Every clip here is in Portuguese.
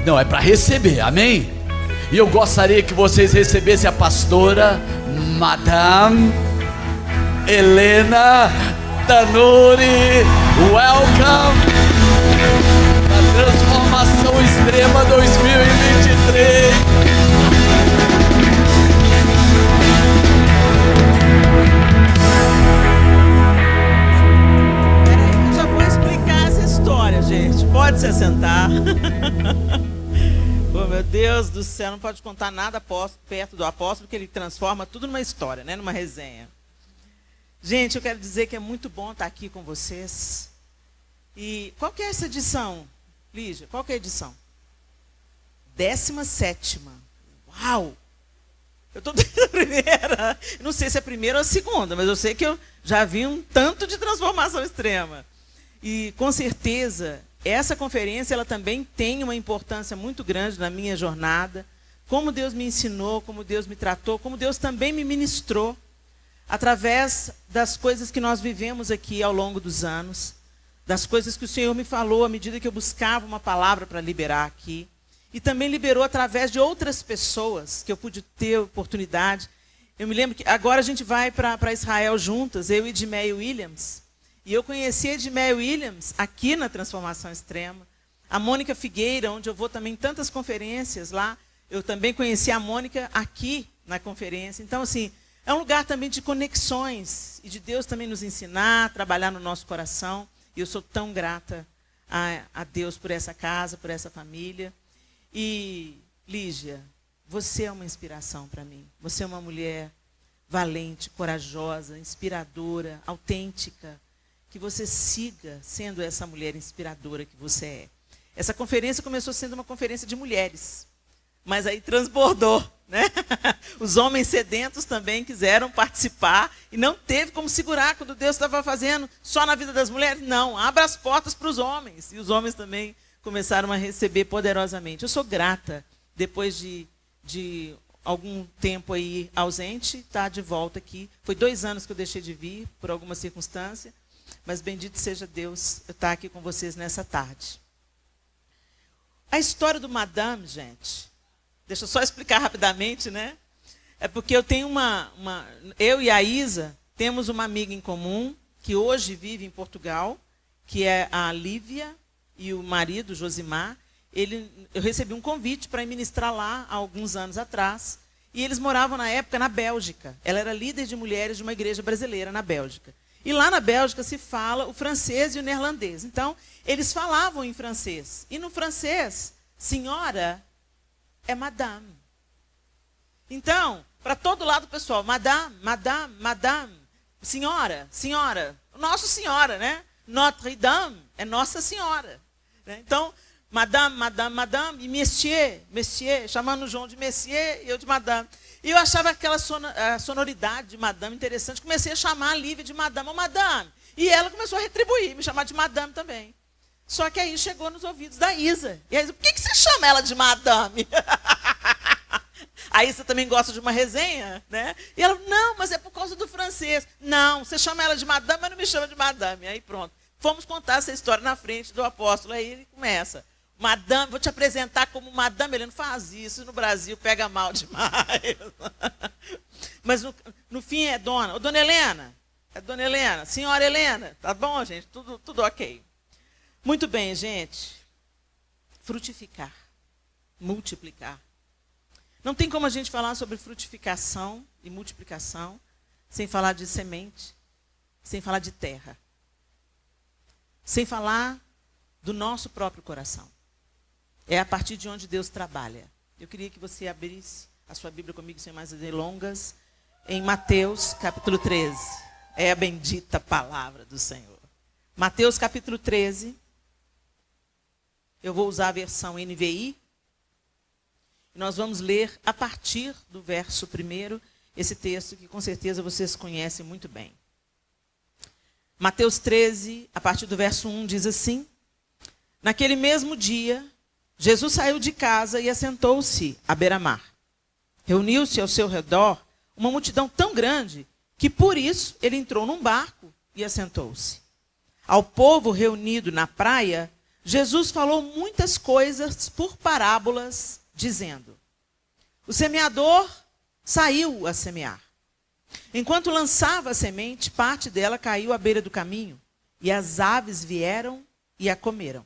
Não, é para receber, amém? E eu gostaria que vocês recebessem a pastora Madame Helena Tanuri. Welcome à Transformação Extrema 2023. Eu já vou explicar essa história, gente. Pode se assentar. Oh, meu Deus do céu, não pode contar nada perto do apóstolo, porque ele transforma tudo numa história, né? Numa resenha. Gente, eu quero dizer que é muito bom estar aqui com vocês. E qual que é essa edição, Lígia? Qual que é a edição? 17ª. Uau! Eu estou desde a primeira. Não sei se é a primeira ou a segunda, mas eu sei que eu já vi um tanto de transformação extrema. E, com certeza, essa conferência ela também tem uma importância muito grande na minha jornada. Como Deus me ensinou, como Deus me tratou, como Deus também me ministrou através das coisas que nós vivemos aqui ao longo dos anos, das coisas que o Senhor me falou à medida que eu buscava uma palavra para liberar aqui. E também liberou através de outras pessoas que eu pude ter oportunidade. Eu me lembro que agora a gente vai para Israel juntas, eu e Edmeia Williams. E eu conheci a Edmeia Williams aqui na Transformação Extrema. A Mônica Figueira, onde eu vou também em tantas conferências lá. Eu também conheci a Mônica aqui na conferência. Então, assim, é um lugar também de conexões. E de Deus também nos ensinar, trabalhar no nosso coração. E eu sou tão grata a Deus por essa casa, por essa família. E, Lígia, você é uma inspiração para mim. Você é uma mulher valente, corajosa, inspiradora, autêntica. Que você siga sendo essa mulher inspiradora que você é. Essa conferência começou sendo uma conferência de mulheres, mas aí transbordou, né? Os homens sedentos também quiseram participar e não teve como segurar quando Deus estava fazendo só na vida das mulheres. Não, abra as portas para os homens. E os homens também começaram a receber poderosamente. Eu sou grata, depois de algum tempo aí ausente, estar de volta aqui. Foi 2 anos que eu deixei de vir, por alguma circunstância. Mas bendito seja Deus eu estar aqui com vocês nessa tarde. A história do Madame, gente, deixa eu só explicar rapidamente, né? É porque eu tenho eu e a Isa temos uma amiga em comum, que hoje vive em Portugal, que é a Lívia e o marido, Josimar. Eu recebi um convite para ministrar lá há alguns anos atrás. E eles moravam na época na Bélgica. Ela era líder de mulheres de uma igreja brasileira na Bélgica. E lá na Bélgica se fala o francês e o neerlandês. Então, eles falavam em francês. E no francês, senhora é madame. Então, para todo lado, pessoal, madame, madame, madame, senhora, senhora. Nossa senhora, né? Notre Dame é Nossa Senhora. Né? Então, madame, madame, madame, e monsieur, monsieur, chamando o João de monsieur e eu de madame. E eu achava aquela sonoridade de madame interessante. Comecei a chamar a Lívia de madame. Ô, madame. E ela começou a retribuir, me chamar de madame também. Só que aí chegou nos ouvidos da Isa. E a Isa, por que você chama ela de madame? A Isa também gosta de uma resenha, né? E ela, não, mas é por causa do francês. Não, você chama ela de madame, mas não me chama de madame. Aí pronto. Fomos contar essa história na frente do apóstolo. Aí ele começa. Madame, vou te apresentar como Madame Helena. Não faz isso, no Brasil pega mal demais. Mas no fim é dona. Ô, dona Helena, é dona Helena, senhora Helena. Tá bom, gente? Tudo ok. Muito bem, gente. Frutificar, multiplicar. Não tem como a gente falar sobre frutificação e multiplicação sem falar de semente, sem falar de terra, sem falar do nosso próprio coração. É a partir de onde Deus trabalha. Eu queria que você abrisse a sua Bíblia comigo, sem mais delongas, em Mateus capítulo 13. É a bendita palavra do Senhor. Mateus capítulo 13. Eu vou usar a versão NVI. E nós vamos ler a partir do verso 1, esse texto que com certeza vocês conhecem muito bem. Mateus 13, a partir do verso 1, diz assim: Naquele mesmo dia, Jesus saiu de casa e assentou-se à beira-mar. Reuniu-se ao seu redor uma multidão tão grande que por isso ele entrou num barco e assentou-se. Ao povo reunido na praia, Jesus falou muitas coisas por parábolas, dizendo: o semeador saiu a semear. Enquanto lançava a semente, parte dela caiu à beira do caminho, e as aves vieram e a comeram.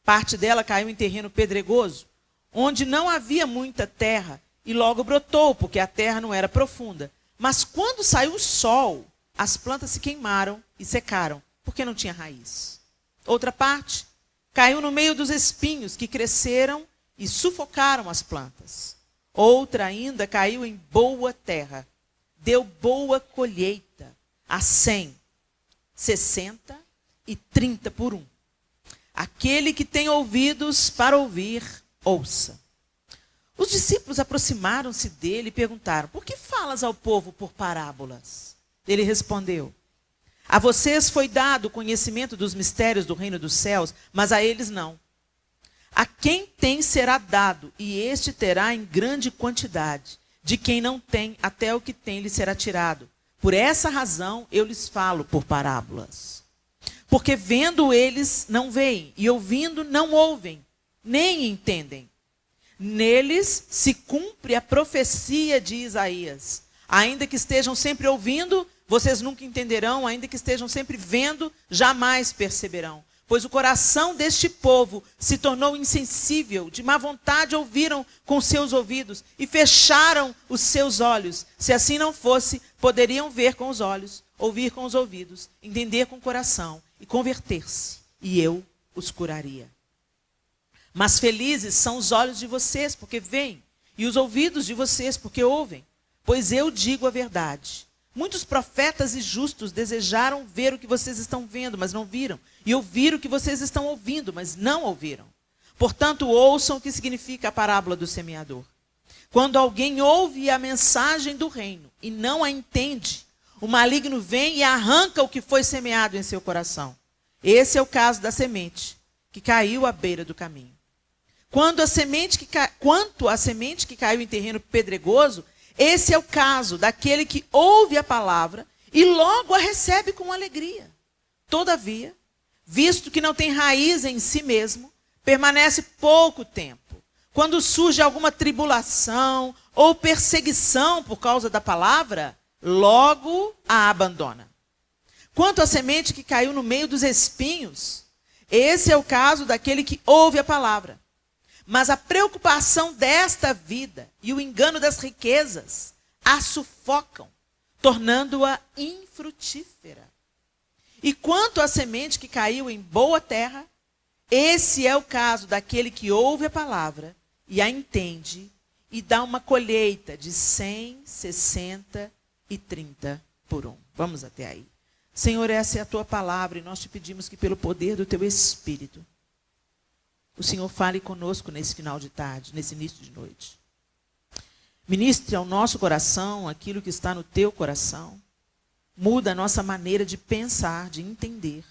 Parte dela caiu em terreno pedregoso, onde não havia muita terra, e logo brotou, porque a terra não era profunda. Mas quando saiu o sol, as plantas se queimaram e secaram, porque não tinha raiz. Outra parte caiu no meio dos espinhos, que cresceram e sufocaram as plantas. Outra ainda caiu em boa terra, deu boa colheita, a 100, 60 e 30 por 1. Aquele que tem ouvidos para ouvir, ouça. Os discípulos aproximaram-se dele e perguntaram: por que falas ao povo por parábolas? Ele respondeu: a vocês foi dado o conhecimento dos mistérios do reino dos céus, mas a eles não. A quem tem será dado, e este terá em grande quantidade. De quem não tem, até o que tem lhe será tirado. Por essa razão eu lhes falo por parábolas. Porque vendo eles não veem, e ouvindo não ouvem, nem entendem. Neles se cumpre a profecia de Isaías. Ainda que estejam sempre ouvindo, vocês nunca entenderão. Ainda que estejam sempre vendo, jamais perceberão. Pois o coração deste povo se tornou insensível, de má vontade ouviram com seus ouvidos e fecharam os seus olhos. Se assim não fosse, poderiam ver com os olhos, ouvir com os ouvidos, entender com o coração e converter-se, e eu os curaria. Mas felizes são os olhos de vocês, porque veem, e os ouvidos de vocês, porque ouvem. Pois eu digo a verdade. Muitos profetas e justos desejaram ver o que vocês estão vendo, mas não viram. E ouvir o que vocês estão ouvindo, mas não ouviram. Portanto, ouçam o que significa a parábola do semeador. Quando alguém ouve a mensagem do reino e não a entende, o maligno vem e arranca o que foi semeado em seu coração. Esse é o caso da semente que caiu à beira do caminho. Quanto à semente que caiu em terreno pedregoso, esse é o caso daquele que ouve a palavra e logo a recebe com alegria. Todavia, visto que não tem raiz em si mesmo, permanece pouco tempo. Quando surge alguma tribulação ou perseguição por causa da palavra, logo a abandona. Quanto à semente que caiu no meio dos espinhos, esse é o caso daquele que ouve a palavra. Mas a preocupação desta vida e o engano das riquezas a sufocam, tornando-a infrutífera. E quanto à semente que caiu em boa terra, esse é o caso daquele que ouve a palavra e a entende e dá uma colheita de 100, 60 e 30 por 1. Vamos até aí. Senhor, essa é a tua palavra e nós te pedimos que pelo poder do teu Espírito, o Senhor fale conosco nesse final de tarde, nesse início de noite. Ministre ao nosso coração aquilo que está no teu coração. Muda a nossa maneira de pensar, de entender.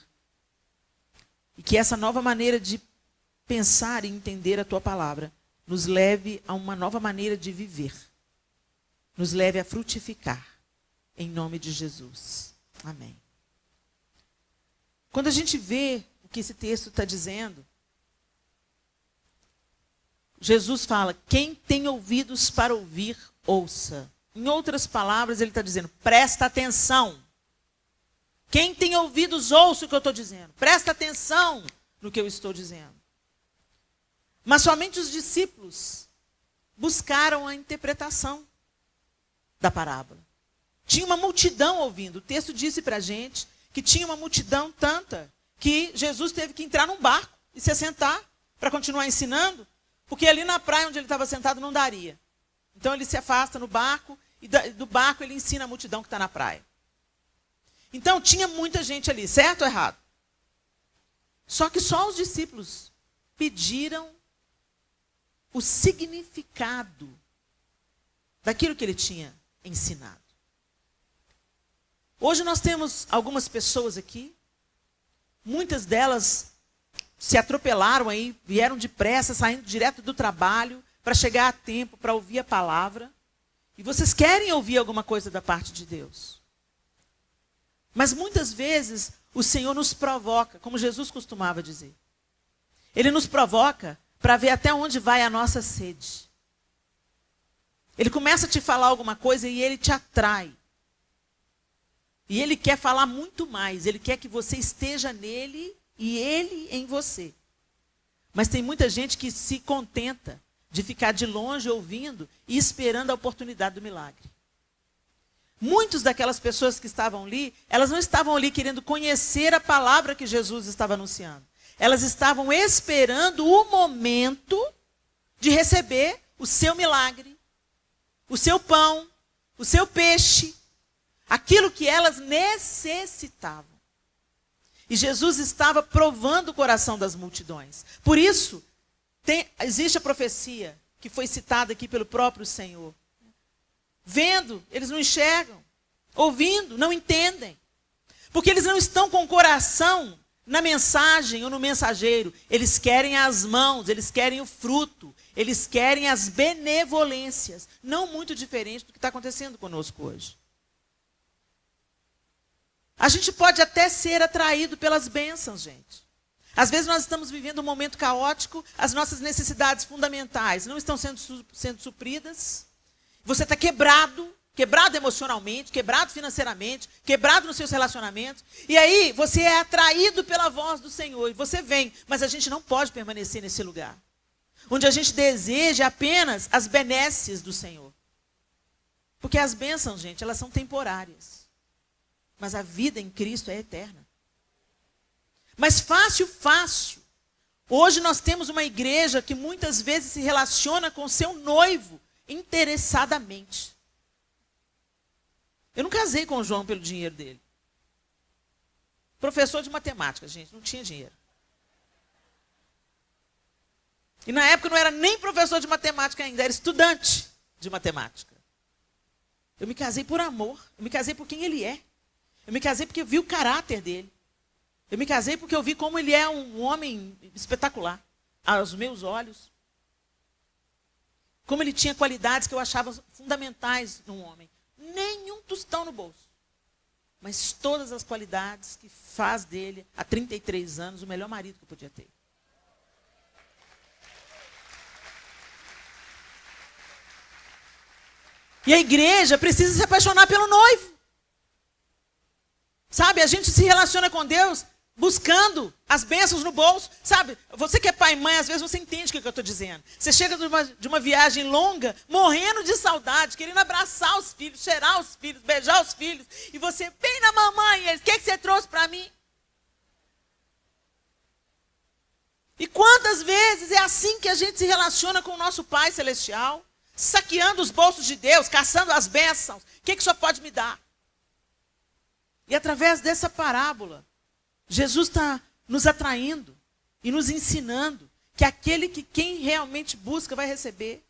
E que essa nova maneira de pensar e entender a tua palavra nos leve a uma nova maneira de viver. Nos leve a frutificar. Em nome de Jesus. Amém. Quando a gente vê o que esse texto está dizendo, Jesus fala: quem tem ouvidos para ouvir, ouça. Em outras palavras, ele está dizendo: presta atenção. Quem tem ouvidos, ouça o que eu estou dizendo. Presta atenção no que eu estou dizendo. Mas somente os discípulos buscaram a interpretação da parábola. Tinha uma multidão ouvindo. O texto disse para a gente que tinha uma multidão tanta que Jesus teve que entrar num barco e se assentar para continuar ensinando, porque ali na praia onde ele estava sentado não daria. Então ele se afasta no barco e do barco ele ensina a multidão que está na praia. Então tinha muita gente ali, certo ou errado? Só que só os discípulos pediram o significado daquilo que ele tinha ensinado. Hoje nós temos algumas pessoas aqui, muitas delas se atropelaram aí, vieram depressa, saindo direto do trabalho, para chegar a tempo, para ouvir a palavra. E vocês querem ouvir alguma coisa da parte de Deus. Mas muitas vezes o Senhor nos provoca, como Jesus costumava dizer. Ele nos provoca para ver até onde vai a nossa sede. Ele começa a te falar alguma coisa e ele te atrai. E ele quer falar muito mais. Ele quer que você esteja nele e ele em você. Mas tem muita gente que se contenta de ficar de longe ouvindo e esperando a oportunidade do milagre. Muitas daquelas pessoas que estavam ali, elas não estavam ali querendo conhecer a palavra que Jesus estava anunciando. Elas estavam esperando o momento de receber o seu milagre, o seu pão, o seu peixe, aquilo que elas necessitavam. E Jesus estava provando o coração das multidões. Por isso, existe a profecia que foi citada aqui pelo próprio Senhor. Vendo, eles não enxergam. Ouvindo, não entendem. Porque eles não estão com o coração na mensagem ou no mensageiro. Eles querem as mãos, eles querem o fruto. Eles querem as benevolências. Não muito diferente do que está acontecendo conosco hoje. A gente pode até ser atraído pelas bênçãos, gente. Às vezes nós estamos vivendo um momento caótico, as nossas necessidades fundamentais não estão sendo supridas. Você está quebrado emocionalmente, quebrado financeiramente, quebrado nos seus relacionamentos. E aí você é atraído pela voz do Senhor e você vem. Mas a gente não pode permanecer nesse lugar, onde a gente deseja apenas as benesses do Senhor. Porque as bênçãos, gente, elas são temporárias. Mas a vida em Cristo é eterna. Mas fácil. Hoje nós temos uma igreja que muitas vezes se relaciona com seu noivo interessadamente. Eu não casei com o João pelo dinheiro dele. Professor de matemática, gente, não tinha dinheiro. E na época não era nem professor de matemática ainda, era estudante de matemática. Eu me casei por amor, eu me casei por quem ele é. Eu me casei porque eu vi o caráter dele. Eu me casei porque eu vi como ele é um homem espetacular, aos meus olhos. Como ele tinha qualidades que eu achava fundamentais num homem. Nenhum tostão no bolso. Mas todas as qualidades que faz dele, há 33 anos, o melhor marido que eu podia ter. E a igreja precisa se apaixonar pelo noivo. Sabe, a gente se relaciona com Deus buscando as bênçãos no bolso. Sabe, você que é pai e mãe, às vezes você entende o que eu estou dizendo. Você chega de uma viagem longa, morrendo de saudade, querendo abraçar os filhos, cheirar os filhos, beijar os filhos. E você, bem na mamãe, eles, o que você trouxe para mim? E quantas vezes é assim que a gente se relaciona com o nosso Pai Celestial? Saqueando os bolsos de Deus, caçando as bênçãos. O que o Senhor pode me dar? E através dessa parábola, Jesus está nos atraindo e nos ensinando que quem realmente busca vai receber.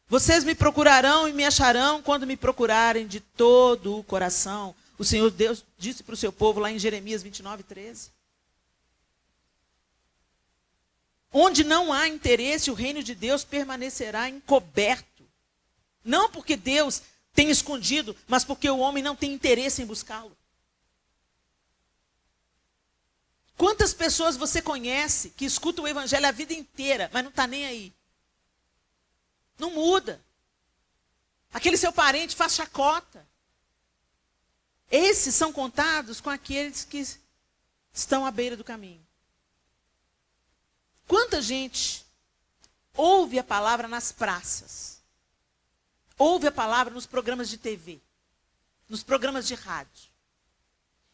Vocês me procurarão e me acharão quando me procurarem de todo o coração. O Senhor Deus disse para o seu povo lá em Jeremias 29:13. Onde não há interesse, o reino de Deus permanecerá encoberto. Não porque Deus tem escondido, mas porque o homem não tem interesse em buscá-lo. Quantas pessoas você conhece que escutam o evangelho a vida inteira, mas não está nem aí? Não muda. Aquele seu parente faz chacota. Esses são contados com aqueles que estão à beira do caminho. Quanta gente ouve a palavra nas praças, ouve a palavra nos programas de TV, nos programas de rádio.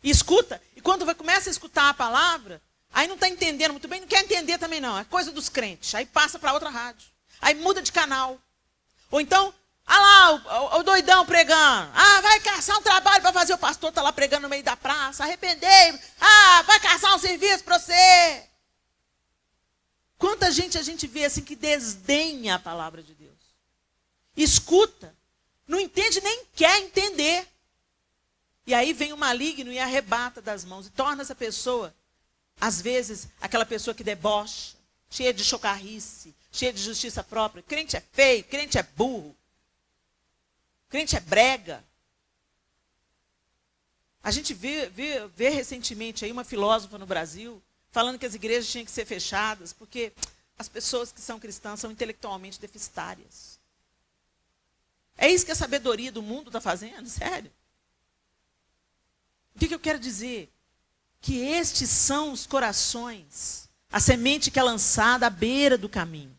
E escuta, e quando começa a escutar a palavra, aí não está entendendo muito bem, não quer entender também não, é coisa dos crentes. Aí passa para outra rádio, aí muda de canal. Ou então, lá o doidão pregando, vai caçar um trabalho para fazer, o pastor está lá pregando no meio da praça, arrependei, vai caçar um serviço para você. Quanta gente a gente vê assim que desdenha a palavra de Deus. Escuta, não entende nem quer entender. E aí vem o maligno e arrebata das mãos e torna essa pessoa, às vezes, aquela pessoa que debocha, cheia de chocarrice, cheia de justiça própria. Crente é feio, crente é burro, crente é brega. A gente vê recentemente aí uma filósofa no Brasil, falando que as igrejas tinham que ser fechadas, porque as pessoas que são cristãs são intelectualmente deficitárias. É isso que a sabedoria do mundo está fazendo? Sério? O que eu quero dizer? Que estes são os corações, a semente que é lançada à beira do caminho.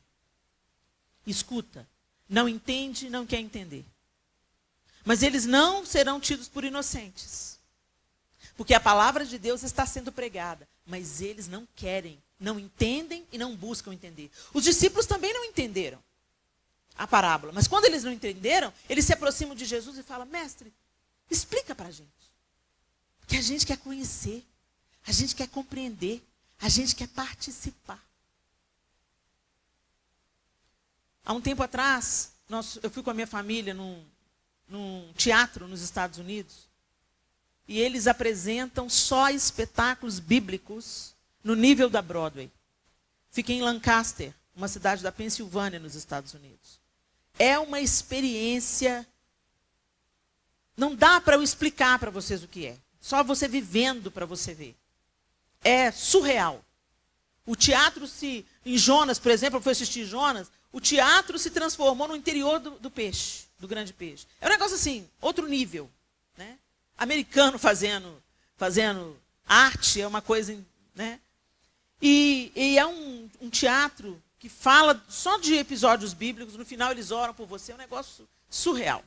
Escuta, não entende, não quer entender. Mas eles não serão tidos por inocentes. Porque a palavra de Deus está sendo pregada, mas eles não querem, não entendem e não buscam entender. Os discípulos também não entenderam a parábola, mas quando eles não entenderam, eles se aproximam de Jesus e falam: mestre, explica para a gente. Que a gente quer conhecer, a gente quer compreender, a gente quer participar. Há um tempo atrás, eu fui com a minha família num teatro nos Estados Unidos, e eles apresentam só espetáculos bíblicos no nível da Broadway. Fiquei em Lancaster, uma cidade da Pensilvânia, nos Estados Unidos. É uma experiência, não dá para eu explicar para vocês o que é. Só você vivendo para você ver. É surreal. O teatro em Jonas, por exemplo, eu fui assistir Jonas, o teatro se transformou no interior do peixe, do grande peixe. É um negócio assim, outro nível, né? Americano fazendo arte, é uma coisa, né? E é um teatro que fala só de episódios bíblicos, no final eles oram por você, é um negócio surreal.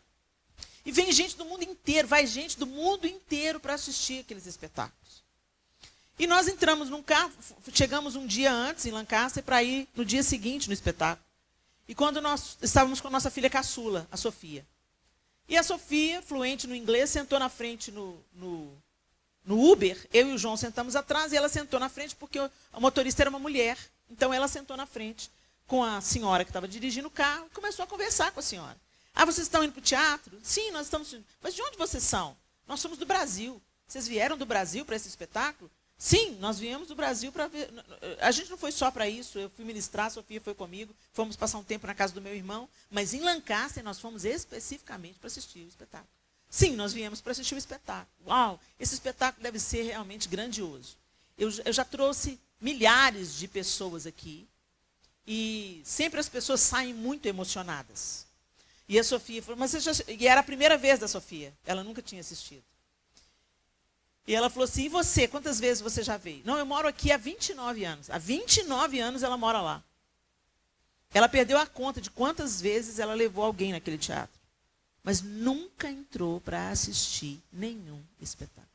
E vem gente do mundo inteiro, vai gente do mundo inteiro para assistir aqueles espetáculos. E nós entramos num carro, chegamos um dia antes em Lancaster para ir no dia seguinte no espetáculo. E quando nós estávamos com a nossa filha caçula, a Sofia. E a Sofia, fluente no inglês, sentou na frente no Uber. Eu e o João sentamos atrás e ela sentou na frente porque a motorista era uma mulher. Então ela sentou na frente com a senhora que estava dirigindo o carro e começou a conversar com a senhora. Ah, vocês estão indo para o teatro? Sim, nós estamos indo. Mas de onde vocês são? Nós somos do Brasil. Vocês vieram do Brasil para esse espetáculo? Sim, nós viemos do Brasil para ver. A gente não foi só para isso. Eu fui ministrar, a Sofia foi comigo. Fomos passar um tempo na casa do meu irmão. Mas em Lancaster nós fomos especificamente para assistir o espetáculo. Sim, nós viemos para assistir o espetáculo. Uau, esse espetáculo deve ser realmente grandioso. Eu já trouxe milhares de pessoas aqui. E sempre as pessoas saem muito emocionadas. E a Sofia falou, e era a primeira vez da Sofia. Ela nunca tinha assistido. E ela falou assim, e você? Quantas vezes você já veio? Não, eu moro aqui há 29 anos. Há 29 anos ela mora lá. Ela perdeu a conta de quantas vezes ela levou alguém naquele teatro. Mas nunca entrou para assistir nenhum espetáculo.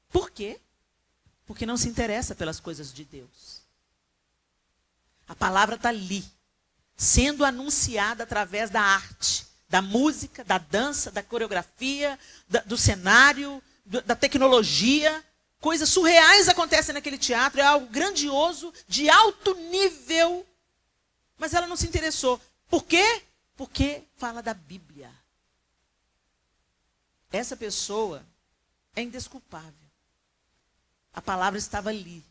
Por quê? Porque não se interessa pelas coisas de Deus. A palavra está ali, sendo anunciada através da arte, da música, da dança, da coreografia, do cenário, da tecnologia. Coisas surreais acontecem naquele teatro, é algo grandioso, de alto nível. Mas ela não se interessou. Por quê? Porque fala da Bíblia. Essa pessoa é indesculpável. A palavra estava ali,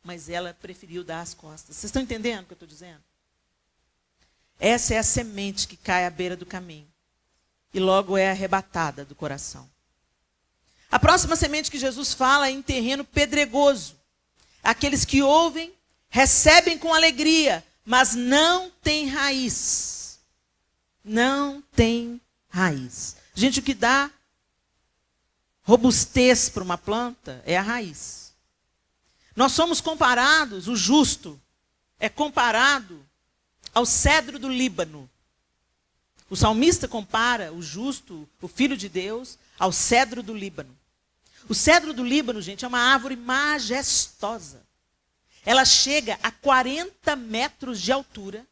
mas ela preferiu dar as costas. Vocês estão entendendo o que eu estou dizendo? Essa é a semente que cai à beira do caminho e logo é arrebatada do coração. A próxima semente que Jesus fala é em terreno pedregoso. Aqueles que ouvem, recebem com alegria, mas não têm raiz. Não tem raiz. Gente, o que dá robustez para uma planta é a raiz. Nós somos comparados, o justo é comparado ao cedro do Líbano. O salmista compara o justo, o filho de Deus, ao cedro do Líbano. O cedro do Líbano, gente, é uma árvore majestosa. Ela chega a 40 metros de altura,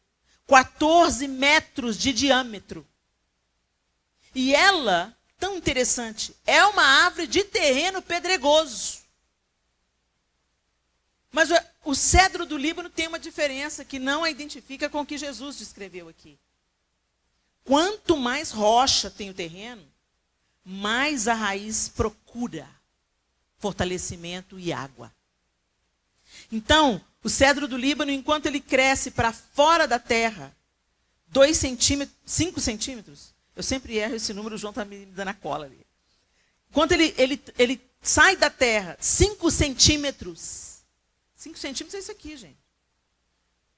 14 metros de diâmetro. E ela, tão interessante, é uma árvore de terreno pedregoso. Mas o cedro do Líbano tem uma diferença que não a identifica com o que Jesus descreveu aqui. Quanto mais rocha tem o terreno, mais a raiz procura fortalecimento e água. Então, o cedro do Líbano, enquanto ele cresce para fora da terra, 2 centímetros, 5 centímetros, eu sempre erro esse número, o João está me dando a cola ali. Enquanto ele sai da terra 5 centímetros. 5 centímetros é isso aqui, gente.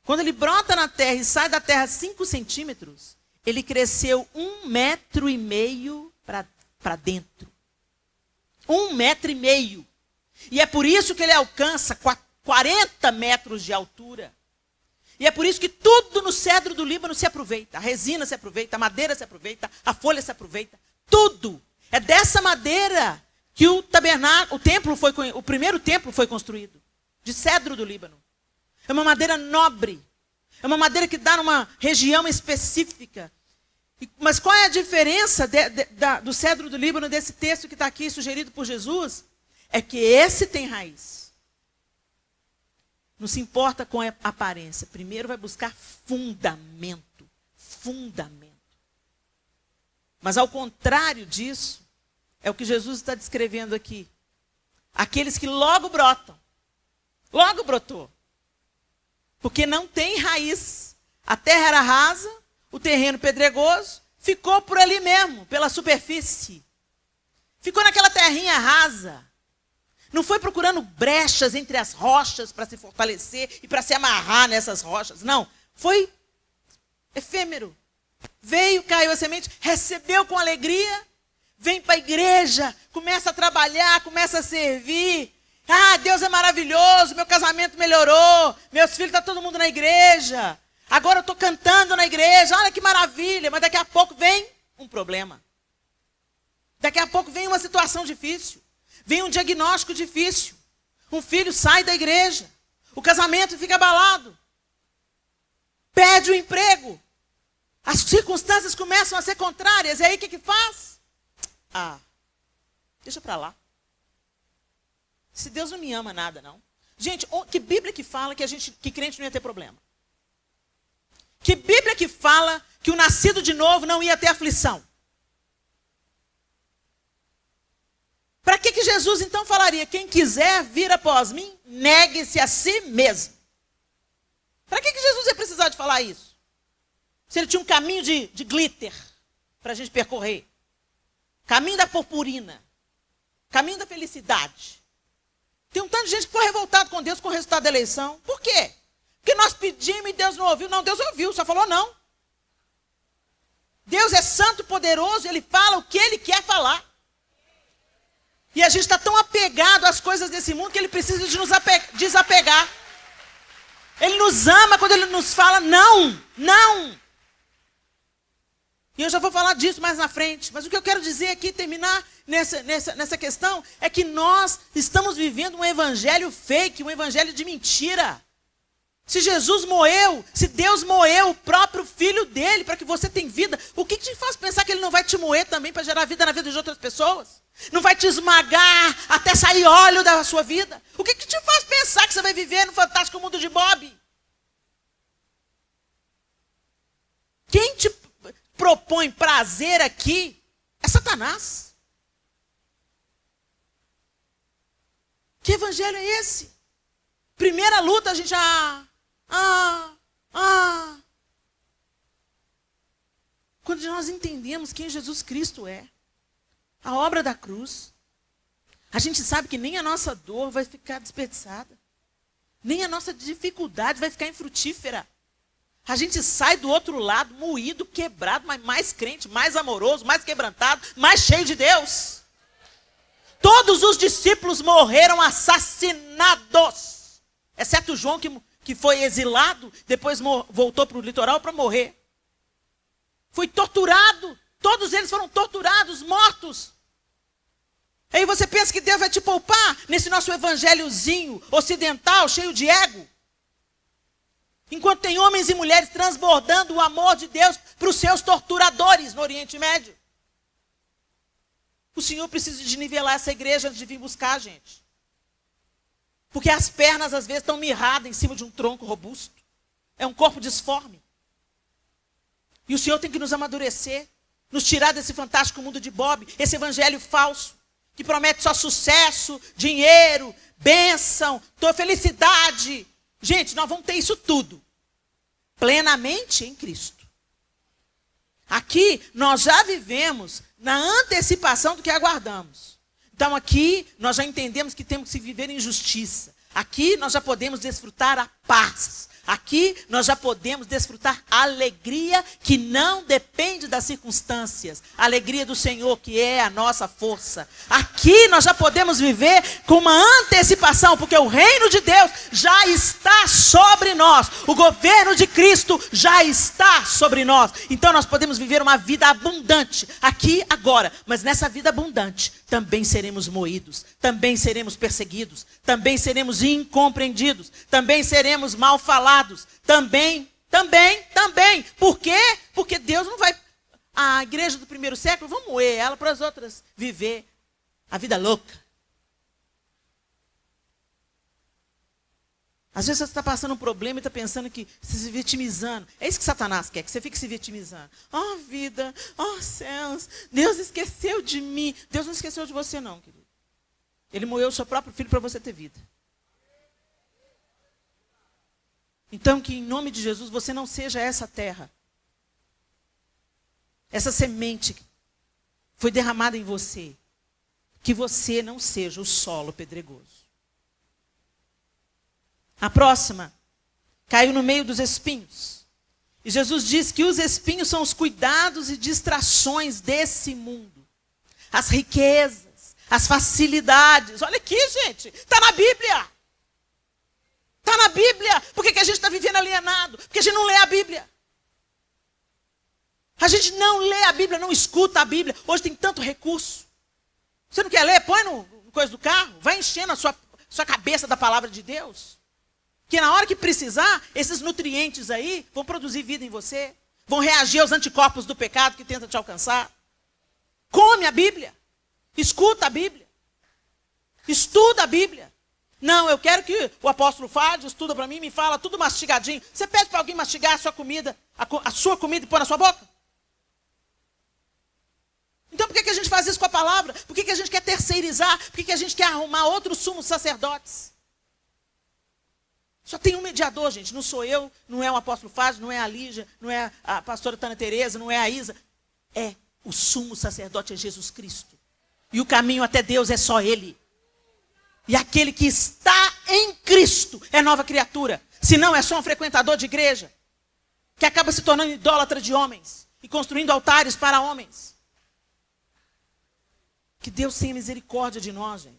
Quando ele brota na terra e sai da terra 5 centímetros, ele cresceu 1,5 metro para dentro. 1,5 metro. E é por isso que ele alcança 40 metros de altura. E é por isso que tudo no cedro do Líbano se aproveita. A resina se aproveita, a madeira se aproveita, a folha se aproveita. Tudo. É dessa madeira que o primeiro templo foi construído. De cedro do Líbano. É uma madeira nobre. É uma madeira que dá numa região específica. Mas qual é a diferença do cedro do Líbano, desse texto que está aqui sugerido por Jesus? É que esse tem raiz. Não se importa com a aparência. Primeiro vai buscar fundamento. Fundamento. Mas ao contrário disso, é o que Jesus está descrevendo aqui. Aqueles que logo brotam. Logo brotou. Porque não tem raiz. A terra era rasa, o terreno pedregoso, ficou por ali mesmo, pela superfície. Ficou naquela terrinha rasa. Não foi procurando brechas entre as rochas para se fortalecer e para se amarrar nessas rochas. Não. Foi efêmero. Veio, caiu a semente, recebeu com alegria, vem para a igreja, começa a trabalhar, começa a servir. Ah, Deus é maravilhoso, meu casamento melhorou, meus filhos, está todo mundo na igreja. Agora eu estou cantando na igreja, olha que maravilha. Mas daqui a pouco vem um problema. Daqui a pouco vem uma situação difícil. Vem um diagnóstico difícil. Um filho sai da igreja. O casamento fica abalado. Perde o emprego. As circunstâncias começam a ser contrárias. E aí o que faz? Deixa para lá. Se Deus não me ama nada, não. Gente, que Bíblia que fala que crente não ia ter problema? Que Bíblia que fala que o nascido de novo não ia ter aflição? Para que Jesus então falaria? Quem quiser vir após mim, negue-se a si mesmo. Para que Jesus ia precisar de falar isso? Se ele tinha um caminho de glitter para a gente percorrer. Caminho da purpurina. Caminho da felicidade. Tem um tanto de gente que foi revoltado com Deus com o resultado da eleição. Por quê? Porque nós pedimos e Deus não ouviu. Não, Deus ouviu, só falou não. Deus é santo, poderoso, Ele fala o que Ele quer falar. E a gente está tão apegado às coisas desse mundo que Ele precisa de nos desapegar. Ele nos ama quando Ele nos fala não, não. E eu já vou falar disso mais na frente. Mas o que eu quero dizer aqui, terminar nessa questão, é que nós estamos vivendo um evangelho fake, um evangelho de mentira. Se Jesus moeu, se Deus moeu o próprio filho dele para que você tenha vida, o que te faz pensar que ele não vai te moer também para gerar vida na vida de outras pessoas? Não vai te esmagar até sair óleo da sua vida? O que te faz pensar que você vai viver no fantástico mundo de Bob? Quem te propõe prazer aqui é Satanás. Que evangelho é esse? Primeira luta a gente Quando nós entendemos quem Jesus Cristo é, a obra da cruz, a gente sabe que nem a nossa dor vai ficar desperdiçada, nem a nossa dificuldade vai ficar infrutífera. A gente sai do outro lado moído, quebrado, mas mais crente, mais amoroso, mais quebrantado, mais cheio de Deus. Todos os discípulos morreram assassinados, exceto João que foi exilado, depois voltou para o litoral para morrer. Foi torturado, todos eles foram torturados, mortos. Aí você pensa que Deus vai te poupar nesse nosso evangelhozinho ocidental, cheio de ego? Enquanto tem homens e mulheres transbordando o amor de Deus para os seus torturadores no Oriente Médio. O Senhor precisa de nivelar essa igreja antes de vir buscar a gente. Porque as pernas às vezes estão mirradas em cima de um tronco robusto. É um corpo disforme. E o Senhor tem que nos amadurecer, nos tirar desse fantástico mundo de Bob, esse evangelho falso, que promete só sucesso, dinheiro, bênção, felicidade. Gente, nós vamos ter isso tudo, plenamente em Cristo. Aqui, nós já vivemos na antecipação do que aguardamos. Então aqui nós já entendemos que temos que viver em justiça. Aqui nós já podemos desfrutar a paz. Aqui nós já podemos desfrutar a alegria que não depende das circunstâncias. A alegria do Senhor, que é a nossa força. Aqui nós já podemos viver com uma antecipação, porque o reino de Deus já está sobre nós. O governo de Cristo já está sobre nós. Então nós podemos viver uma vida abundante, aqui, agora. Mas nessa vida abundante, também seremos moídos, também seremos perseguidos, também seremos incompreendidos, também seremos mal falados. Também. Por quê? Porque Deus não vai... A igreja do primeiro século, vamos moer ela para as outras viver a vida louca. Às vezes você está passando um problema e está pensando que você se vitimizando. É isso que Satanás quer, que você fique se vitimizando. Oh, vida, oh, céus, Deus esqueceu de mim. Deus não esqueceu de você não, querido. Ele moeu o seu próprio filho para você ter vida. Então, que em nome de Jesus você não seja essa terra. Essa semente foi derramada em você. Que você não seja o solo pedregoso. A próxima caiu no meio dos espinhos. E Jesus diz que os espinhos são os cuidados e distrações desse mundo. As riquezas, as facilidades. Olha aqui, gente, está na Bíblia. Está na Bíblia. Por que a gente está vivendo alienado? Porque a gente não lê a Bíblia. A gente não lê a Bíblia, não escuta a Bíblia. Hoje tem tanto recurso. Você não quer ler? Põe no coisa do carro. Vai enchendo a sua cabeça da palavra de Deus. Que na hora que precisar, esses nutrientes aí vão produzir vida em você. Vão reagir aos anticorpos do pecado que tenta te alcançar. Come a Bíblia. Escuta a Bíblia. Estuda a Bíblia. Não, eu quero que o apóstolo Fábio estuda para mim, me fala tudo mastigadinho. Você pede para alguém mastigar a sua comida, a sua comida e pôr na sua boca? Então por que a gente faz isso com a palavra? Por que a gente quer terceirizar? Por que a gente quer arrumar outros sumos sacerdotes? Só tem um mediador, gente. Não sou eu, não é o apóstolo Fábio, não é a Lígia, não é a pastora Tânia Tereza, não é a Isa. É o sumo sacerdote, é Jesus Cristo. E o caminho até Deus é só Ele. E aquele que está em Cristo é nova criatura. Se não, é só um frequentador de igreja. Que acaba se tornando idólatra de homens. E construindo altares para homens. Que Deus tenha misericórdia de nós, gente.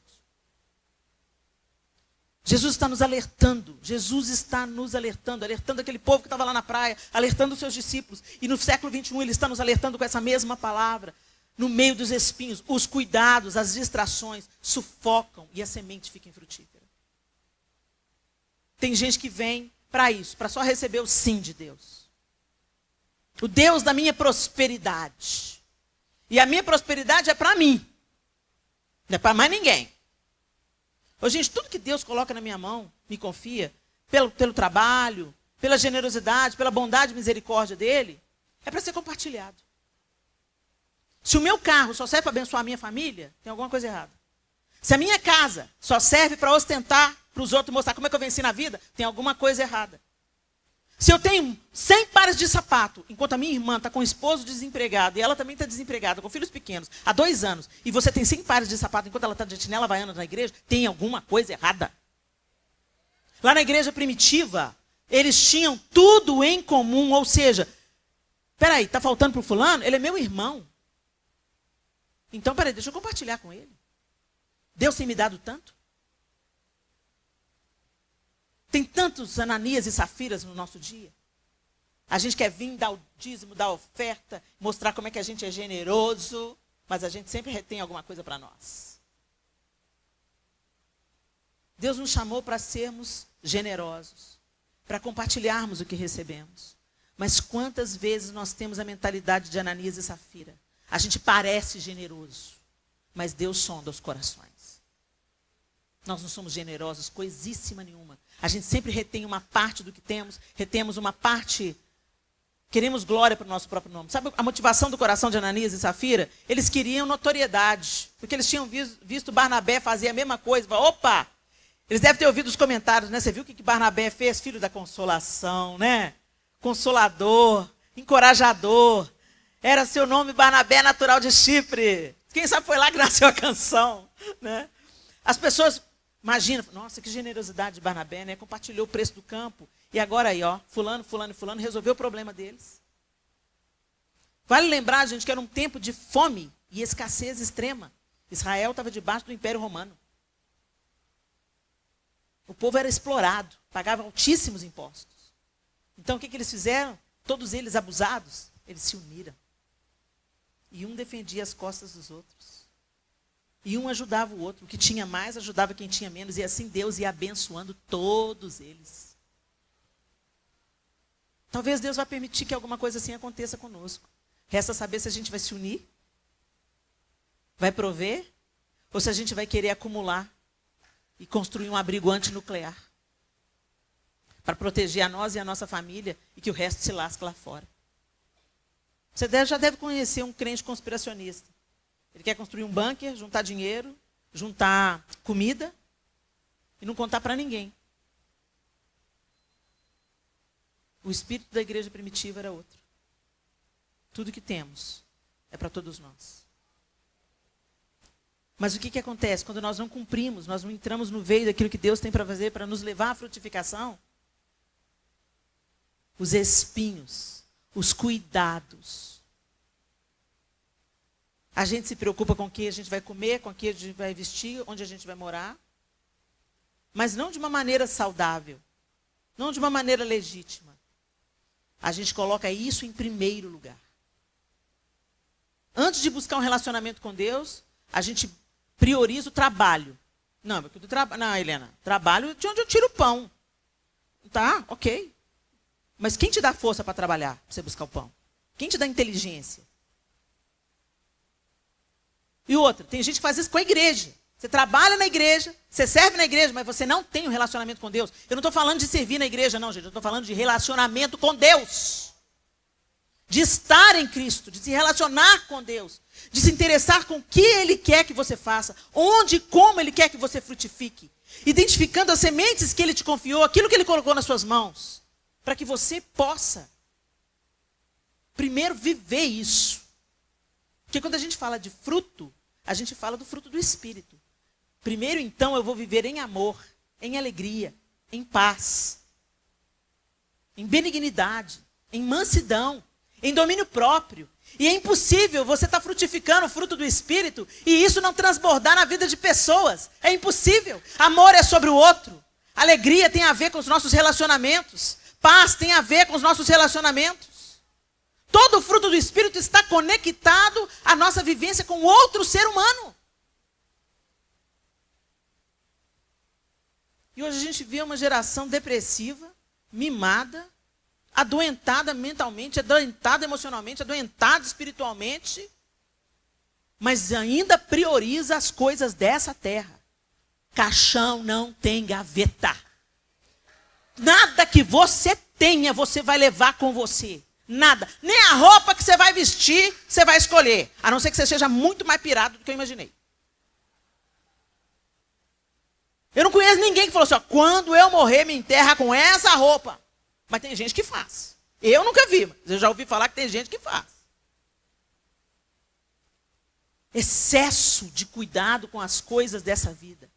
Jesus está nos alertando. Jesus está nos alertando. Alertando aquele povo que estava lá na praia. Alertando os seus discípulos. E no século 21 ele está nos alertando com essa mesma palavra. No meio dos espinhos, os cuidados, as distrações sufocam e a semente fica infrutífera. Tem gente que vem para isso, para só receber o sim de Deus. O Deus da minha prosperidade. E a minha prosperidade é para mim. Não é para mais ninguém. Ô, gente, tudo que Deus coloca na minha mão, me confia, pelo trabalho, pela generosidade, pela bondade e misericórdia dele, é para ser compartilhado. Se o meu carro só serve para abençoar a minha família, tem alguma coisa errada. Se a minha casa só serve para ostentar para os outros, mostrar como é que eu venci na vida, tem alguma coisa errada. Se eu tenho 100 pares de sapato, enquanto a minha irmã está com o esposo desempregado, e ela também está desempregada, com filhos pequenos, há 2 anos, e você tem 100 pares de sapato enquanto ela está de chinela havaiana na igreja, tem alguma coisa errada. Lá na igreja primitiva, eles tinham tudo em comum, ou seja, peraí, está faltando para o fulano? Ele é meu irmão. Então, peraí, deixa eu compartilhar com ele. Deus tem me dado tanto. Tem tantos Ananias e Safiras no nosso dia. A gente quer vir dar o dízimo, dar a oferta, mostrar como é que a gente é generoso, mas a gente sempre retém alguma coisa para nós. Deus nos chamou para sermos generosos, para compartilharmos o que recebemos. Mas quantas vezes nós temos a mentalidade de Ananias e Safira? A gente parece generoso, mas Deus sonda os corações. Nós não somos generosos, coisíssima nenhuma. A gente sempre retém uma parte do que temos, retemos uma parte, queremos glória para o nosso próprio nome. Sabe a motivação do coração de Ananias e Safira? Eles queriam notoriedade, porque eles tinham visto Barnabé fazer a mesma coisa. Opa! Eles devem ter ouvido os comentários, né? Você viu o que Barnabé fez? Filho da consolação, né? Consolador, encorajador. Era seu nome Barnabé, natural de Chipre. Quem sabe foi lá que nasceu a canção. Né? As pessoas imaginam, nossa, que generosidade de Barnabé, né? Compartilhou o preço do campo. E agora aí, ó, fulano resolveu o problema deles. Vale lembrar, gente, que era um tempo de fome e escassez extrema. Israel estava debaixo do Império Romano. O povo era explorado, pagava altíssimos impostos. Então o que eles fizeram? Todos eles abusados, eles se uniram. E um defendia as costas dos outros. E um ajudava o outro. O que tinha mais ajudava quem tinha menos. E assim Deus ia abençoando todos eles. Talvez Deus vá permitir que alguma coisa assim aconteça conosco. Resta saber se a gente vai se unir, vai prover, ou se a gente vai querer acumular e construir um abrigo antinuclear para proteger a nós e a nossa família e que o resto se lasque lá fora. Você já deve conhecer um crente conspiracionista. Ele quer construir um bunker, juntar dinheiro, juntar comida e não contar para ninguém. O espírito da igreja primitiva era outro. Tudo que temos é para todos nós. Mas o que acontece? Quando nós não cumprimos, nós não entramos no veio daquilo que Deus tem para fazer, para nos levar à frutificação, os espinhos, os cuidados. A gente se preocupa com o que a gente vai comer, com o que a gente vai vestir, onde a gente vai morar, mas não de uma maneira saudável, não de uma maneira legítima. A gente coloca isso em primeiro lugar. Antes de buscar um relacionamento com Deus, a gente prioriza o trabalho. Não, Helena, trabalho de onde eu tiro o pão. Tá, ok. Mas quem te dá força para trabalhar, para você buscar o pão? Quem te dá inteligência? E outra, tem gente que faz isso com a igreja. Você trabalha na igreja, você serve na igreja, mas você não tem um relacionamento com Deus. Eu não estou falando de servir na igreja, não, gente. Eu estou falando de relacionamento com Deus. De estar em Cristo, de se relacionar com Deus. De se interessar com o que Ele quer que você faça. Onde e como Ele quer que você frutifique. Identificando as sementes que Ele te confiou, aquilo que Ele colocou nas suas mãos. Para que você possa, primeiro, viver isso. Porque quando a gente fala de fruto, a gente fala do fruto do Espírito. Primeiro, então, eu vou viver em amor, em alegria, em paz, em benignidade, em mansidão, em domínio próprio. E é impossível você estar frutificando o fruto do Espírito e isso não transbordar na vida de pessoas. É impossível. Amor é sobre o outro. Alegria tem a ver com os nossos relacionamentos. Paz tem a ver com os nossos relacionamentos. Todo o fruto do Espírito está conectado à nossa vivência com outro ser humano. E hoje a gente vê uma geração depressiva, mimada, adoentada mentalmente, adoentada emocionalmente, adoentada espiritualmente, mas ainda prioriza as coisas dessa terra. Caixão não tem gaveta. Nada que você tenha, você vai levar com você. Nada. Nem a roupa que você vai vestir, você vai escolher. A não ser que você seja muito mais pirado do que eu imaginei. Eu não conheço ninguém que falou assim, ó, quando eu morrer, me enterra com essa roupa. Mas tem gente que faz. Eu nunca vi, mas eu já ouvi falar que tem gente que faz. Excesso de cuidado com as coisas dessa vida.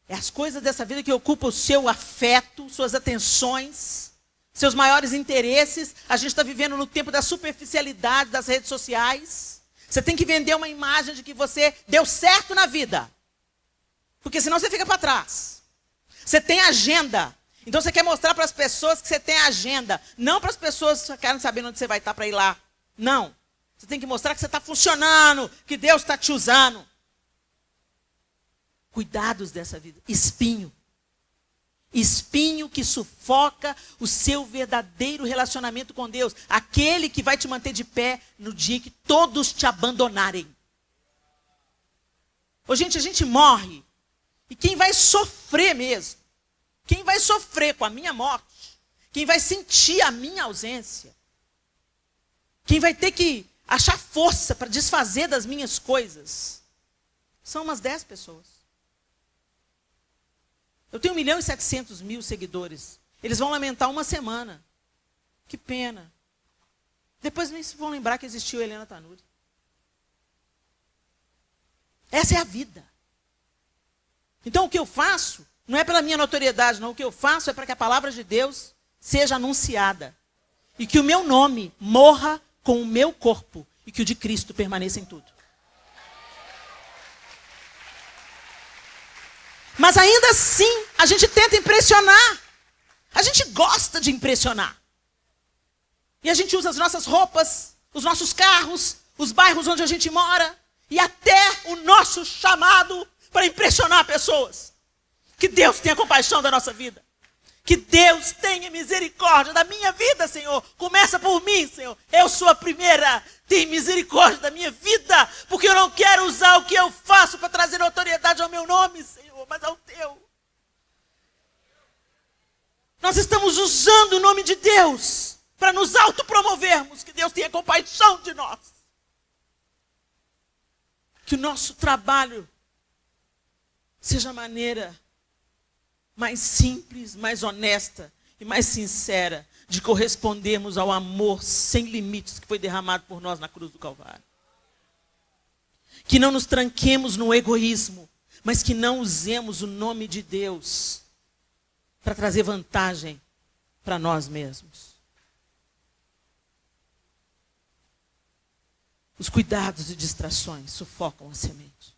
É as coisas dessa vida que ocupam o seu afeto, suas atenções, seus maiores interesses. A gente está vivendo no tempo da superficialidade das redes sociais. Você tem que vender uma imagem de que você deu certo na vida. Porque senão você fica para trás. Você tem agenda. Então você quer mostrar para as pessoas que você tem agenda. Não para as pessoas que querem saber onde você vai estar para ir lá. Não. Você tem que mostrar que você está funcionando, que Deus está te usando. Cuidados dessa vida. Espinho. Espinho que sufoca o seu verdadeiro relacionamento com Deus. Aquele que vai te manter de pé no dia que todos te abandonarem. Ô, gente, a gente morre. E quem vai sofrer mesmo, quem vai sofrer com a minha morte, quem vai sentir a minha ausência, quem vai ter que achar força para desfazer das minhas coisas, são umas 10 pessoas. Eu tenho 1.700.000 seguidores. Eles vão lamentar uma semana. Que pena. Depois nem se vão lembrar que existiu Helena Tanuri. Essa é a vida. Então o que eu faço não é pela minha notoriedade, não. O que eu faço é para que a palavra de Deus seja anunciada. E que o meu nome morra com o meu corpo. E que o de Cristo permaneça em tudo. Mas ainda assim, a gente tenta impressionar. A gente gosta de impressionar. E a gente usa as nossas roupas, os nossos carros, os bairros onde a gente mora. E até o nosso chamado para impressionar pessoas. Que Deus tenha compaixão da nossa vida. Que Deus tenha misericórdia da minha vida, Senhor. Começa por mim, Senhor. Eu sou a primeira. Tem misericórdia da minha vida. Porque eu não quero usar o que eu faço para trazer autoridade ao meu nome, Senhor, mas ao teu. Nós estamos usando o nome de Deus para nos autopromovermos. Que Deus tenha compaixão de nós. Que o nosso trabalho seja a maneira mais simples, mais honesta e mais sincera de correspondermos ao amor sem limites que foi derramado por nós na cruz do Calvário. Que não nos tranquemos no egoísmo, mas que não usemos o nome de Deus para trazer vantagem para nós mesmos. Os cuidados e distrações sufocam a semente.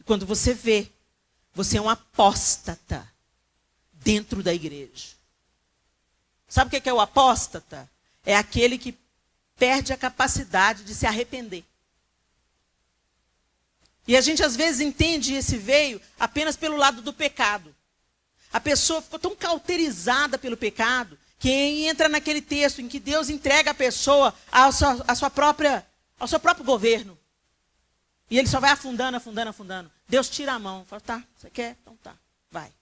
E quando você vê, você é um apóstata dentro da igreja. Sabe o que é o apóstata? É aquele que perde a capacidade de se arrepender. E a gente às vezes entende esse veio apenas pelo lado do pecado. A pessoa ficou tão cauterizada pelo pecado que entra naquele texto em que Deus entrega a pessoa ao seu próprio governo. E ele só vai afundando, afundando, afundando. Deus tira a mão. Fala, tá, você quer? Então tá, vai.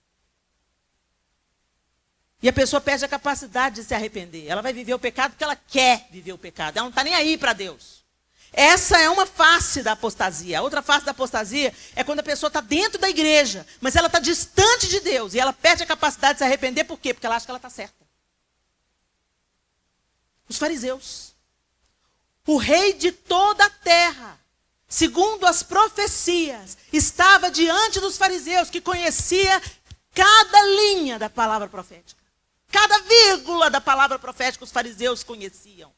E a pessoa perde a capacidade de se arrepender. Ela vai viver o pecado porque ela quer viver o pecado. Ela não está nem aí para Deus. Essa é uma face da apostasia. A outra face da apostasia é quando a pessoa está dentro da igreja, mas ela está distante de Deus. E ela perde a capacidade de se arrepender. Por quê? Porque ela acha que ela está certa. Os fariseus. O rei de toda a terra, segundo as profecias, estava diante dos fariseus que conhecia cada linha da palavra profética. Cada vírgula da palavra profética os fariseus conheciam.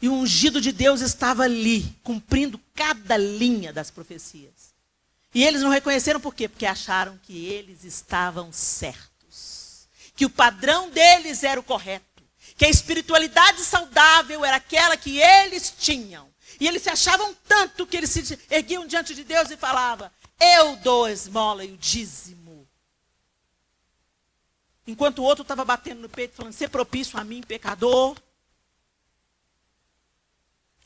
E o ungido de Deus estava ali, cumprindo cada linha das profecias. E eles não reconheceram por quê? Porque acharam que eles estavam certos. Que o padrão deles era o correto. Que a espiritualidade saudável era aquela que eles tinham. E eles se achavam tanto que eles se erguiam diante de Deus e falavam, eu dou a esmola e o dízimo. Enquanto o outro estava batendo no peito, falando, ser propício a mim, pecador.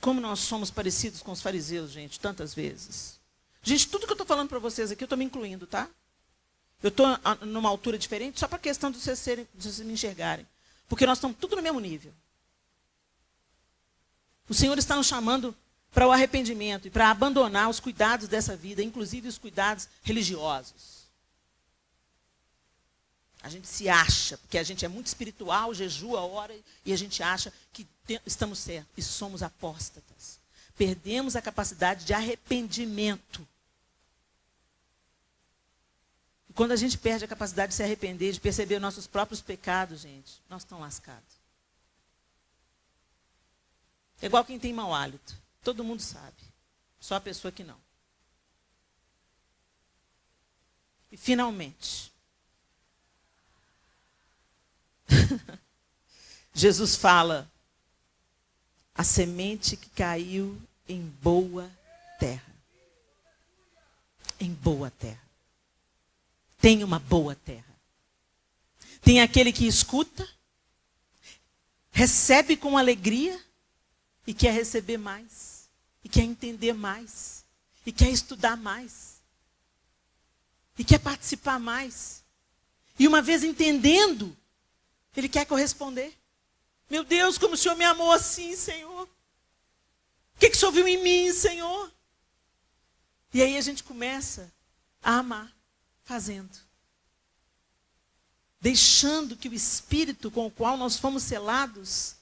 Como nós somos parecidos com os fariseus, gente, tantas vezes. Gente, tudo que eu estou falando para vocês aqui, eu estou me incluindo, tá? Eu estou numa altura diferente, só para a questão de vocês me enxergarem. Porque nós estamos tudo no mesmo nível. O Senhor está nos chamando para o arrependimento e para abandonar os cuidados dessa vida, inclusive os cuidados religiosos. A gente se acha, porque a gente é muito espiritual, jejua, ora, e a gente acha que estamos certos. E somos apóstatas. Perdemos a capacidade de arrependimento. E quando a gente perde a capacidade de se arrepender, de perceber nossos próprios pecados, gente, nós estamos lascados. É igual quem tem mau hálito. Todo mundo sabe. Só a pessoa que não. E finalmente, Jesus fala, a semente que caiu em boa terra. Em boa terra. Tem uma boa terra. Tem aquele que escuta, recebe com alegria e quer receber mais, e quer entender mais, e quer estudar mais, e quer participar mais. E uma vez entendendo, ele quer corresponder. Meu Deus, como o Senhor me amou assim, Senhor. O que o Senhor viu em mim, Senhor? E aí a gente começa a amar, fazendo. Deixando que o Espírito com o qual nós fomos selados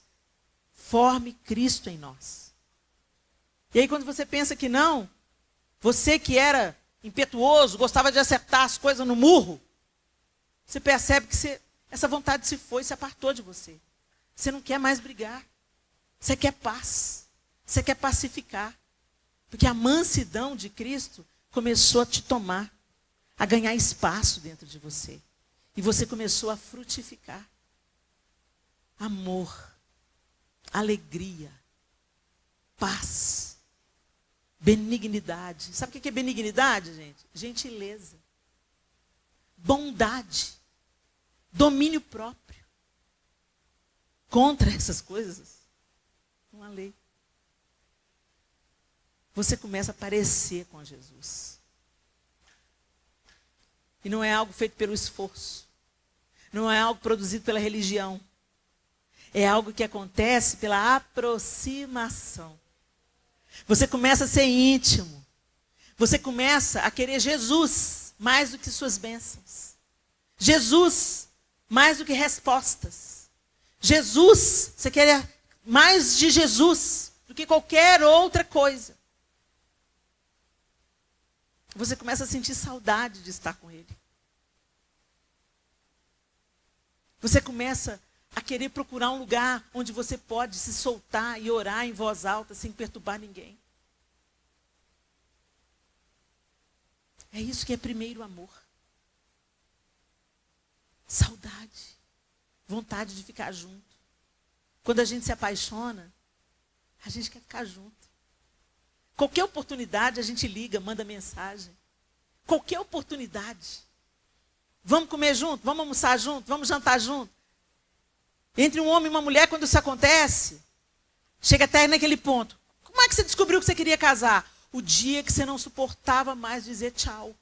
forme Cristo em nós. E aí quando você pensa que não, você que era impetuoso, gostava de acertar as coisas no murro, você percebe que essa vontade se foi, se apartou de você. Você não quer mais brigar. Você quer paz. Você quer pacificar. Porque a mansidão de Cristo começou a te tomar, a ganhar espaço dentro de você. E você começou a frutificar. Amor, alegria, paz, benignidade. Sabe o que é benignidade, gente? Gentileza, bondade, domínio próprio. Contra essas coisas, uma lei. Você começa a parecer com Jesus. E não é algo feito pelo esforço. Não é algo produzido pela religião. É algo que acontece pela aproximação. Você começa a ser íntimo. Você começa a querer Jesus mais do que suas bênçãos. Jesus mais do que respostas. Jesus, você quer mais de Jesus do que qualquer outra coisa. Você começa a sentir saudade de estar com Ele. Você começa a querer procurar um lugar onde você pode se soltar e orar em voz alta sem perturbar ninguém. É isso que é primeiro amor. Saudade. Vontade de ficar junto. Quando a gente se apaixona, a gente quer ficar junto. Qualquer oportunidade a gente liga, manda mensagem. Qualquer oportunidade. Vamos comer junto, vamos almoçar junto, vamos jantar junto. Entre um homem e uma mulher, quando isso acontece, chega até naquele ponto. Como é que você descobriu que você queria casar? O dia que você não suportava mais dizer tchau.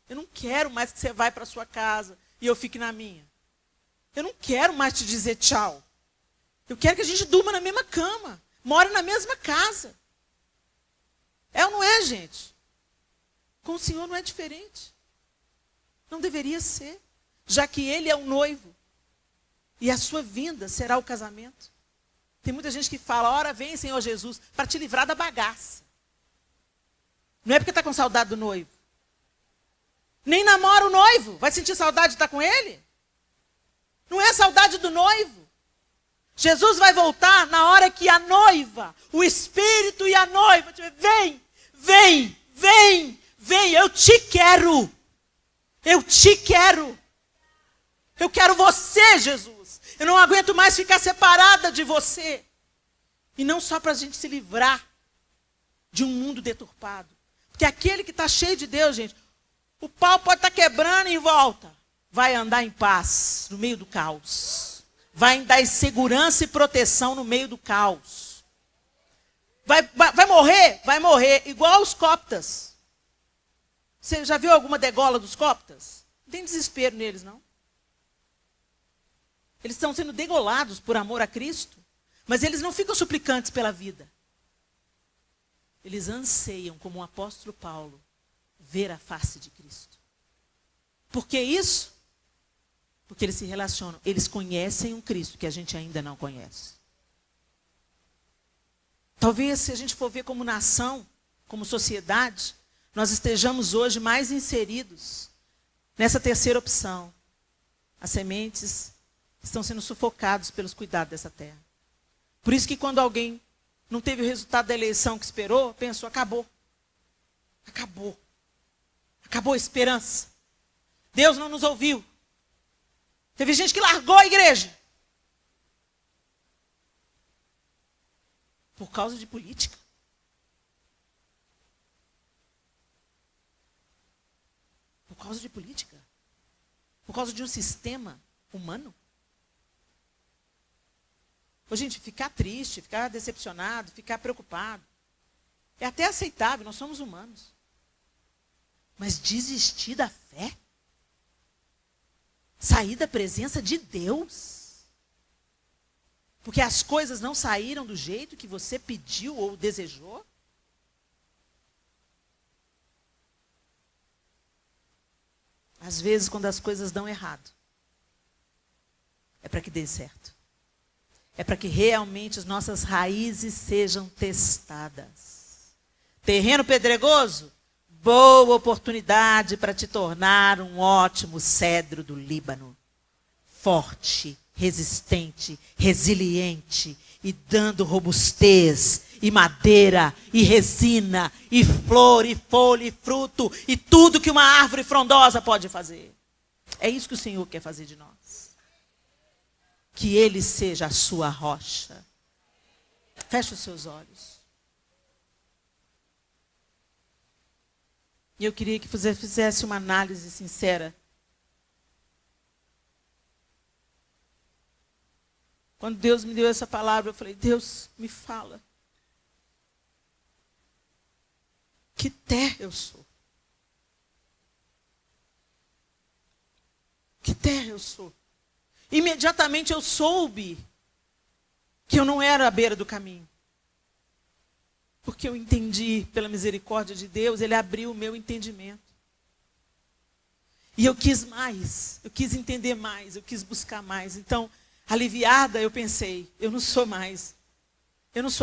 Eu não quero mais que você vá para a sua casa e eu fique na minha. Eu não quero mais te dizer tchau. Eu quero que a gente durma na mesma cama. More na mesma casa. É ou não é, gente? Com o Senhor não é diferente. Não deveria ser. Já que Ele é o noivo. E a sua vinda será o casamento. Tem muita gente que fala, ora vem, Senhor Jesus, para te livrar da bagaça. Não é porque está com saudade do noivo. Nem namora o noivo. Vai sentir saudade de estar com ele? Não é saudade do noivo. Jesus vai voltar na hora que a noiva, o Espírito e a noiva, vem, vem, vem, vem, eu te quero. Eu te quero. Eu quero você, Jesus. Eu não aguento mais ficar separada de você. E não só para a gente se livrar de um mundo deturpado. Porque aquele que está cheio de Deus, gente, o pau pode estar quebrando em volta. Vai andar em paz no meio do caos. Vai dar segurança e proteção no meio do caos. Vai morrer? Vai morrer. Igual os coptas. Você já viu alguma degola dos coptas? Não tem desespero neles, não. Eles estão sendo degolados por amor a Cristo. Mas eles não ficam suplicantes pela vida. Eles anseiam, como o apóstolo Paulo, ver a face de Cristo. Por que isso? Porque eles se relacionam, eles conhecem um Cristo que a gente ainda não conhece. Talvez, se a gente for ver como nação, como sociedade, nós estejamos hoje mais inseridos nessa terceira opção. As sementes estão sendo sufocadas pelos cuidados dessa terra. Por isso que quando alguém não teve o resultado da eleição que esperou, pensou, acabou. Acabou. Acabou a esperança. Deus não nos ouviu. Teve gente que largou a igreja. Por causa de política. Por causa de política. Por causa de um sistema humano. Ô, gente, ficar triste, ficar decepcionado, ficar preocupado, é até aceitável, nós somos humanos. Mas desistir da fé? Sair da presença de Deus? Porque as coisas não saíram do jeito que você pediu ou desejou? Às vezes, quando as coisas dão errado, é para que dê certo. É para que realmente as nossas raízes sejam testadas. Terreno pedregoso, boa oportunidade para te tornar um ótimo cedro do Líbano. Forte, resistente, resiliente e dando robustez e madeira e resina e flor e folha e fruto e tudo que uma árvore frondosa pode fazer. É isso que o Senhor quer fazer de nós. Que Ele seja a sua rocha. Feche os seus olhos. E eu queria que você fizesse uma análise sincera. Quando Deus me deu essa palavra, eu falei, Deus, me fala. Que terra eu sou? Que terra eu sou? Imediatamente eu soube que eu não era à beira do caminho. Porque eu entendi, pela misericórdia de Deus, Ele abriu o meu entendimento. E eu quis mais, eu quis entender mais, eu quis buscar mais. Então, aliviada, eu pensei, eu não sou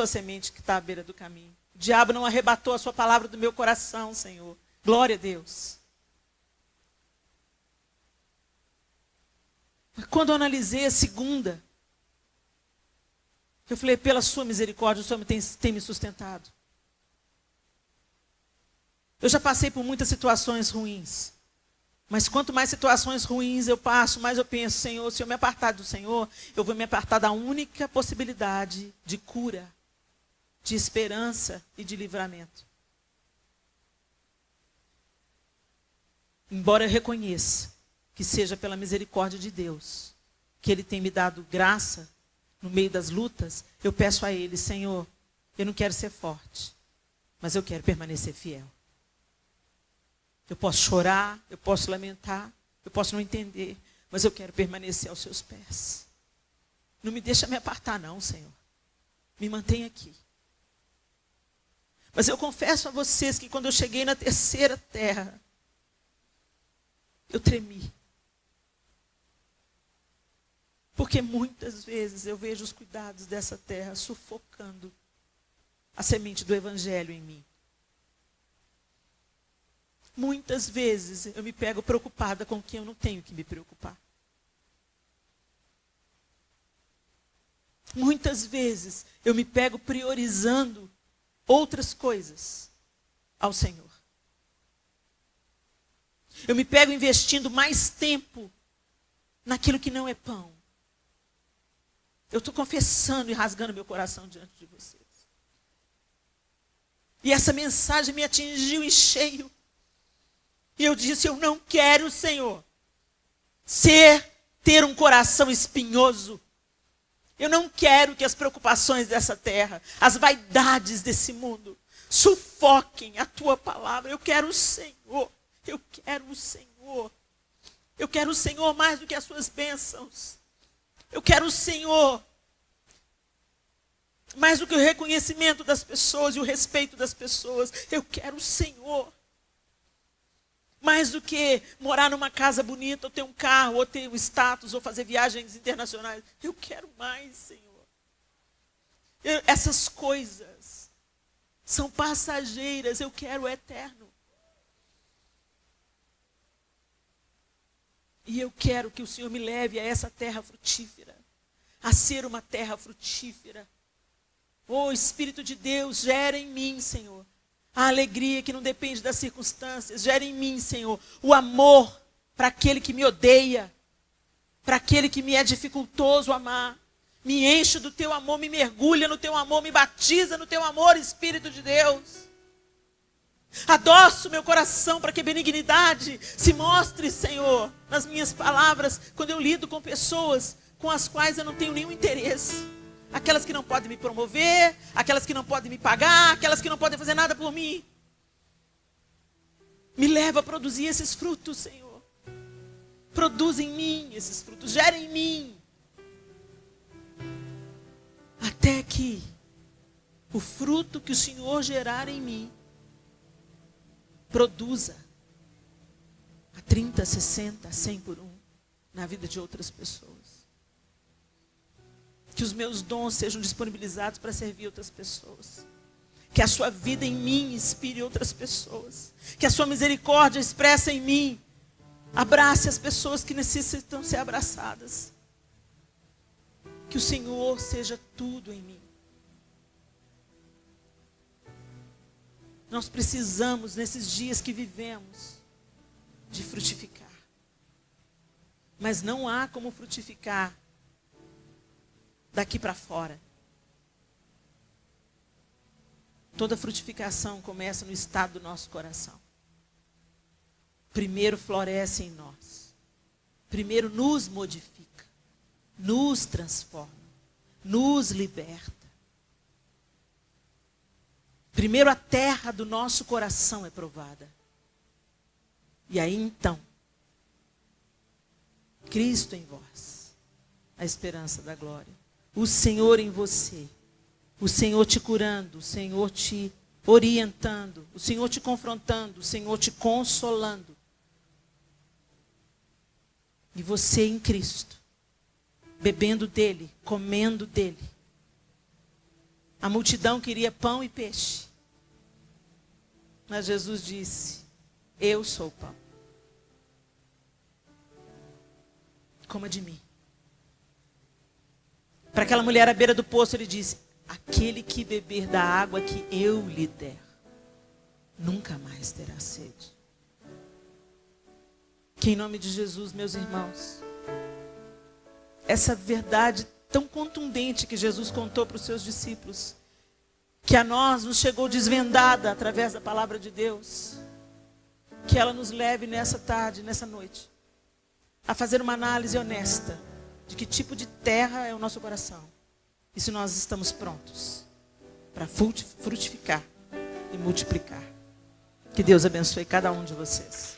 a semente que está à beira do caminho. O diabo não arrebatou a sua palavra do meu coração, Senhor. Glória a Deus. Mas quando eu analisei a segunda, eu falei, pela sua misericórdia, o Senhor tem me sustentado. Eu já passei por muitas situações ruins. Mas quanto mais situações ruins eu passo, mais eu penso, Senhor, se eu me apartar do Senhor, eu vou me apartar da única possibilidade de cura, de esperança e de livramento. Embora eu reconheça que seja pela misericórdia de Deus, que Ele tem me dado graça no meio das lutas, eu peço a Ele, Senhor, eu não quero ser forte, mas eu quero permanecer fiel. Eu posso chorar, eu posso lamentar, eu posso não entender, mas eu quero permanecer aos seus pés. Não me deixa me apartar não, Senhor. Me mantenha aqui. Mas eu confesso a vocês que quando eu cheguei na terceira terra, eu tremi. Porque muitas vezes eu vejo os cuidados dessa terra sufocando a semente do Evangelho em mim. Muitas vezes eu me pego preocupada com quem eu não tenho que me preocupar. Muitas vezes eu me pego priorizando outras coisas ao Senhor. Eu me pego investindo mais tempo naquilo que não é pão. Eu estou confessando e rasgando meu coração diante de vocês. E essa mensagem me atingiu em cheio. E eu disse, eu não quero, Senhor, ter um coração espinhoso. Eu não quero que as preocupações dessa terra, as vaidades desse mundo, sufoquem a tua palavra. Eu quero o Senhor. Eu quero o Senhor. Eu quero o Senhor mais do que as suas bênçãos. Eu quero o Senhor mais do que o reconhecimento das pessoas e o respeito das pessoas. Eu quero o Senhor. Mais do que morar numa casa bonita, ou ter um carro, ou ter um status, ou fazer viagens internacionais. Eu quero mais, Senhor. Essas coisas são passageiras, eu quero o eterno. E eu quero que o Senhor me leve a essa terra frutífera, a ser uma terra frutífera. Oh, Espírito de Deus, gera em mim, Senhor, a alegria que não depende das circunstâncias. Gera em mim, Senhor, o amor para aquele que me odeia, para aquele que me é dificultoso amar. Me enche do teu amor, me mergulha no teu amor, me batiza no teu amor, Espírito de Deus. Adoço meu coração para que a benignidade se mostre, Senhor, nas minhas palavras, quando eu lido com pessoas com as quais eu não tenho nenhum interesse. Aquelas que não podem me promover, aquelas que não podem me pagar, aquelas que não podem fazer nada por mim. Me leva a produzir esses frutos, Senhor. Produz em mim esses frutos, gera em mim. Até que o fruto que o Senhor gerar em mim produza a 30, 60, 100 por um na vida de outras pessoas. Que os meus dons sejam disponibilizados para servir outras pessoas. Que a sua vida em mim inspire outras pessoas. Que a sua misericórdia expressa em mim abrace as pessoas que necessitam ser abraçadas. Que o Senhor seja tudo em mim. Nós precisamos, nesses dias que vivemos, de frutificar. Mas não há como frutificar daqui para fora. Toda frutificação começa no estado do nosso coração. Primeiro floresce em nós. Primeiro nos modifica, nos transforma, nos liberta. Primeiro a terra do nosso coração é provada. E aí então, Cristo em vós, a esperança da glória. O Senhor em você. O Senhor te curando, o Senhor te orientando, o Senhor te confrontando, o Senhor te consolando. E você em Cristo, bebendo dele, comendo dele. A multidão queria pão e peixe. Mas Jesus disse, eu sou o pão. Coma de mim. Para aquela mulher à beira do poço, ele disse, aquele que beber da água que eu lhe der, nunca mais terá sede. Que em nome de Jesus, meus irmãos, essa verdade tão contundente que Jesus contou para os seus discípulos, que a nós nos chegou desvendada através da palavra de Deus, que ela nos leve nessa tarde, nessa noite, a fazer uma análise honesta de que tipo de terra é o nosso coração. E se nós estamos prontos para frutificar e multiplicar. Que Deus abençoe cada um de vocês.